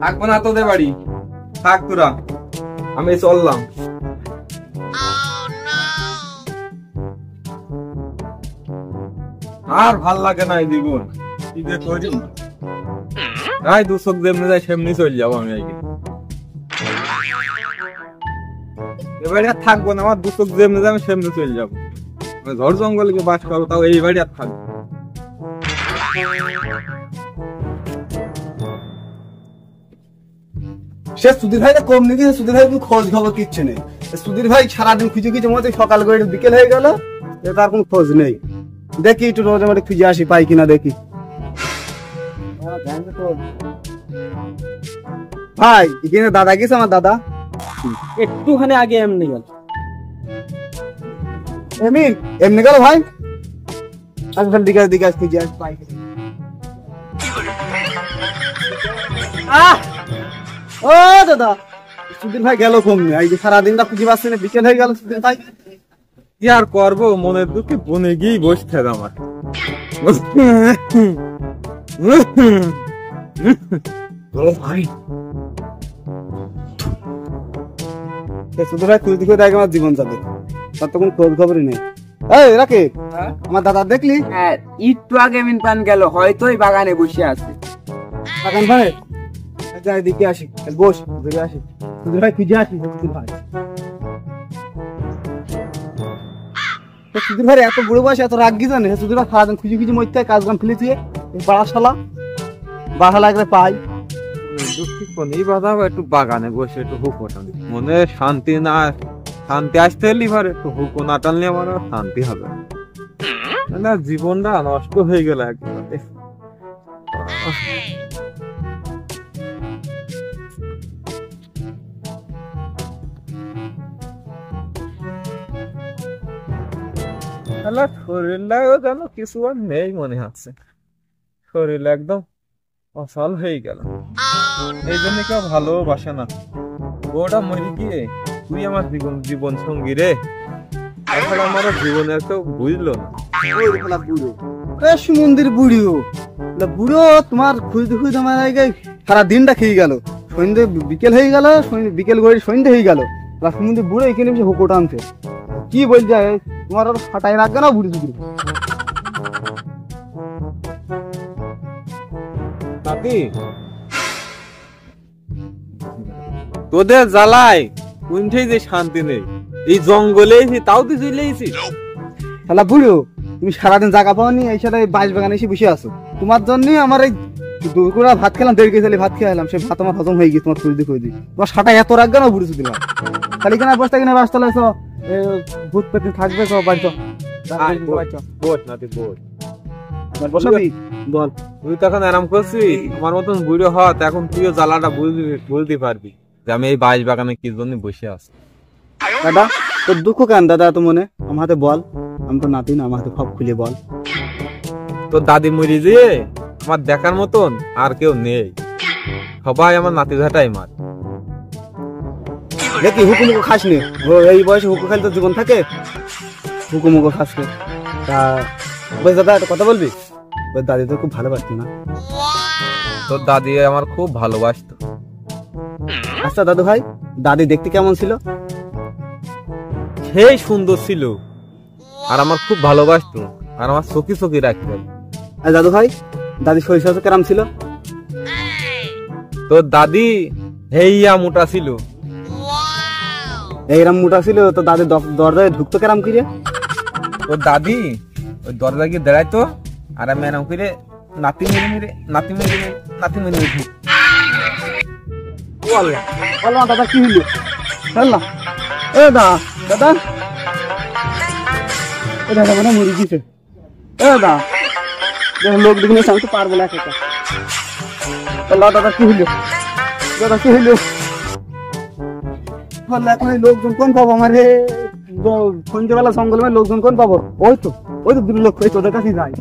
থাকবো না তোদের বাড়ি, থাক তোরা, আমি চললাম। আর ভাল লাগে না এই জীবন, কি যে করি। দু চোখ যেমনি যায় সেমনি চলে যাবো আমি। এবারে আর থাকবো না, আমার দু চোখ যেমনি যায় আমি সেমনি চলে যাবো। ঝড় জঙ্গলে গিয়ে বাস করবো, তাও এই বাড়ি আর থাকবো। সে সুধীর ভাই কম নিবি, সুধীর ভাই খোঁজ খবর কিচ্ছু নেই। সুধীর ভাই সারাদিন খুঁজে খুঁজে মধ্যে সকাল করে বিকেল হয়ে গেল, তার কোনো খোঁজ নেই। দেখি একটু রোজ আমার খুঁজে আসি পাই কিনা দেখি। ভাই এখানে দাদা গেছে, আমার দাদা একটুখানি আগে এমনি গেল। এমনি গেল ভাই, আচ্ছা দিকে দিকে খুঁজে আসি পাই কিনা। ও দাদা, সুধীর ভাই গেল কম নেই, এই যে সারাদিনটা খুঁজে পাচ্ছি না, বিকেল হয়ে গেল। সুধীর ভাই কি আর করবো, মনের দুঃখে বনে গিয়েই বসে থাকে আমার। সুধীর ভাই খুঁজতে খুঁজতে আমার জীবন যাবে, তার তো কোনো খোঁজ খবরই নেই। এই রাকে, আমার দাদা দেখলি? হ্যাঁ, একটু আগে মিন পান গেল, হয়তো এই বাগানে বসে আছে। বাগান ভাই যাই দিকে আসি, বস ঘুরে আসি। সুধীর ভাই খুঁজে আসি। সুধীর ভাই, সুধীর ভাই এত বুড়ো বয়সে এত রাগ কি জানে? সুধীর ভাই সারাদিন খুঁজে খুঁজে মরতে কাজ কাম ফেলে দিয়ে বাড়াশালা বাড়া লাগলে পাই। এই বাধা একটু বাগানে বসে একটু হুকো টানি, মনে শান্তি না, শান্তি আসতে হলে এবার একটু হুকো না টানলে আমার শান্তি হবে না। জীবনটা নষ্ট হয়ে গেল একবারে। শরীরটাও যেন কিছু আর নেই মনে হচ্ছে, শরীর একদম অসল হয়ে গেল। এই জন্য কেউ ভালোবাসে না। ওটা মরে গিয়ে তুই আমার জীবন সঙ্গী রে, এখন আমার জীবনের কেউ বুঝলো না। সুমন্দির বুড়িও বুড়ো তোমার খুঁজতে খুঁজতে আমার সারা দিনটা খেয়ে গেল, সন্ধ্যে বিকেল হয়ে গেল, বিকেল করে সন্ধ্যে হয়ে গেল। সুমন্দির বুড়ো এখানে এসে হুকোটা আনছে, কি বল যায় তোমার আর ফাটাই রাখবে না বুড়ি চুড়ি। তোদের জ্বালায় কোনটাই যে শান্তি নেই, এই জঙ্গলে এসে তাও তুই চলে এসেছি। শালা বুড়ো, তুমি সারাদিন জায়গা পাওনি, এই সাথে বাঁশ বাগানে এসে বসে আছো। তোমার জন্য আমার এই দুপুরা ভাত খেলাম, দেড় কেজি ভাত খেয়ে এলাম, সেই ভাত আমার হজম হয়ে গেছে। তোমার খুঁজতে খুঁজতে তোমার সাটা এত রাখবে না বুড়ি চুড়ি। খালি কেনা বসতে কিনা বাস তলায় ভূত পেতে থাকবে সব বাড়ি। বল, তুই তখন আরাম করছিস, আমার মতন বুড়ো হত, এখন তুইও জ্বালাটা বুঝতে পারবি যে আমি এই বাঁশ বাগানে কি জন্য বসে আছি। দাদা তোর দুঃখ কেন দাদা? তো মনে আমার হাতে বল, আমি তো নাতি না, আমার হাতে সব খুলে বল। তোর দাদি মরি যে আমার দেখার মতন আর কেউ নেই, সবাই আমার নাতি ঝাটাই মার। দেখি হুকুমুকু খাস নি, এই বয়সে হুকু খাইলে তো জীবন থাকে, হুকুমুকু খাস নি। তা বেশ দাদা একটা কথা বলবি? দাদি তো খুব ভালোবাসতো না? তোর দাদি আমার খুব ভালোবাসতো। আচ্ছা দাদু ভাই, দাদি দেখতে কেমন ছিল? সেই সুন্দর ছিল, আর আমার খুব ভালোবাসতো, আর আমার চোখে চোখে রাখতো। আর দাদু ভাই, দাদি শরীর স্বাস্থ্য কেমন ছিল? তোর দাদি হেইয়া মোটা ছিল। এইরকম মোটা ছিল তো দাদি দরজায় ঢুকতো কেরাম করে? তোর দাদি ওই দরজা গিয়ে দাঁড়াইতো, আর আমি এরকম করে নাতি মেরে মেরে ঢুক। দাদা কি হইলো? এ দাদা মানে মরে গেছে। এ দাদা লোক দেখে আমি তো পারবো না একা। দাদা কি হইলো? দাদা কি হইলো? এখন লোকজন কোন পাবো? আমার সন্ধ্যেবেলা জঙ্গল লোকজন কোন পাবো? ওই তো দুটো লোক তোদের কাছে যায়।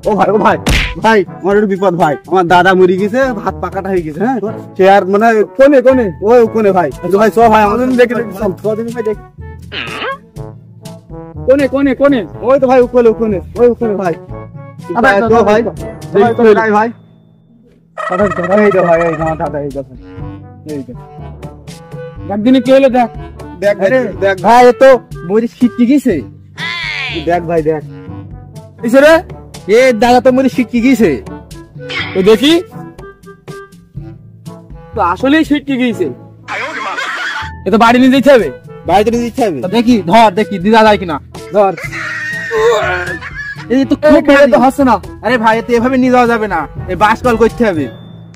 ও ভাই ভাই আমার একটু বিপদ ভাই, আমার দাদা মরে গেছে, হাত পাকাটা হয়ে গেছে। হ্যাঁ সে আর মানে কোনে ওই কোনে ভাই, ভাই সব ভাই আমাদের দেখে কোনে ওই তো ভাই কোনে ভাই ভাই এই তো ভাই, এই তো আমার দাদা, এই দেখুন, এই তো। একদিনে কি হলো দেখ। দেখ ভাই, আরে, দেখ ভাই, এ তো মরি ছিটকে গেছে। দেখ ভাই, দেখ কিসে রে? এ দাদা তো মরি ছিটকে গেছে। তো দেখি, তো আসলেই ছিটকে গিয়েছে। এ তো বাড়ি নিয়ে যেতে হবে। বাড়িতে নিয়ে দিতে হবে। তা দেখি ধর, দেখি দিদা যায় কিনা। ধর, এই তো খুব খুব মেরে ভারী। তো হচ্ছে না। আরে ভাই, এতে এভাবে নিয়ে যাওয়া যাবে না, এই বাস কল করতে হবে।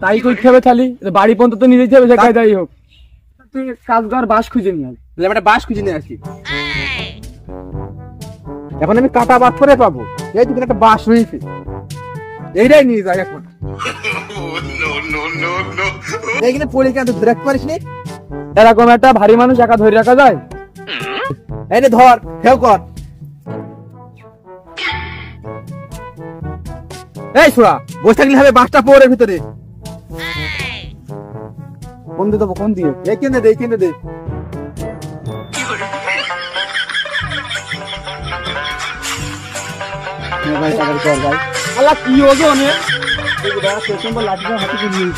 তাই করতে হবে খালি, এ তো বাড়ি পর্যন্ত তো নিয়ে যেতে হবে, সেটাই যাই হোক। তুই এক কাজ কর, বাস খুঁজে নিয়ে আয়। তাহলে আমরা বাস খুঁজে নিয়ে আসি। এখন আমি কাটা পাথরে পাবো, এই তো একটা বাস রয়েছে, এইটাই নিয়ে যাই এখন। এইখানে পড়ে কেন তুই দেখতে পারিস নি? এরকম একটা ভারী মানুষ একা ধরে রাখা যায়? এই নে ধর, হেউ কর। এই ছোড়া, বসে থাকলে হবে, বাসটা পড়ে ভিতরে। কোন দিয়ে দেবো, কোন দিয়ে? এইখানে দে, এইখানে দে। ভাই টাকার কর ভাই। আল্লাহ কি ওজন এ? লাঠিটা হাতে করে নিয়ে।